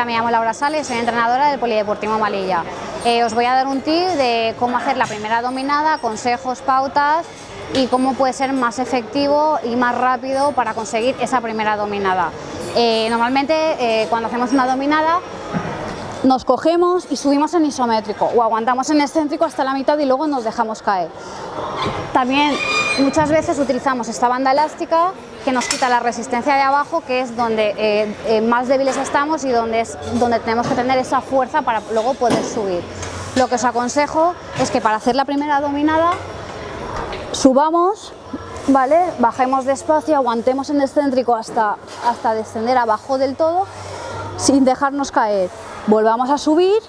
Hola, me llamo Laura Sales, soy entrenadora del Polideportivo Melilla. Os voy a dar un tip de cómo hacer la primera dominada, consejos, pautas y cómo puede ser más efectivo y más rápido para conseguir esa primera dominada. Normalmente cuando hacemos una dominada nos cogemos y subimos en isométrico o aguantamos en excéntrico hasta la mitad y luego nos dejamos caer. También muchas veces utilizamos esta banda elástica que nos quita la resistencia de abajo, que es donde más débiles estamos y donde tenemos que tener esa fuerza para luego poder subir. Lo que os aconsejo es que para hacer la primera dominada subamos, ¿vale? Bajemos despacio, aguantemos en excéntrico hasta descender abajo del todo sin dejarnos caer. Volvamos a subir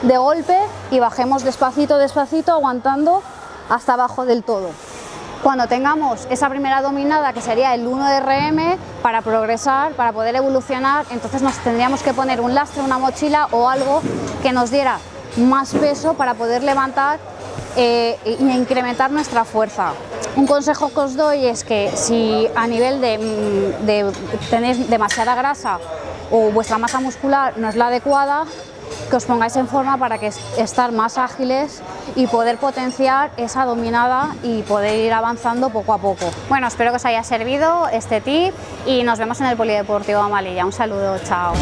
de golpe y bajemos despacito, despacito, aguantando hasta abajo del todo. Cuando tengamos esa primera dominada, que sería el 1 de RM, para progresar, para poder evolucionar, entonces nos tendríamos que poner un lastre, una mochila o algo que nos diera más peso para poder levantar e incrementar nuestra fuerza. Un consejo que os doy es que si a nivel de tenéis demasiada grasa o vuestra masa muscular no es la adecuada, que os pongáis en forma para que estar más ágiles y poder potenciar esa dominada y poder ir avanzando poco a poco. Bueno, espero que os haya servido este tip y nos vemos en el Polideportivo Melilla. Un saludo, chao.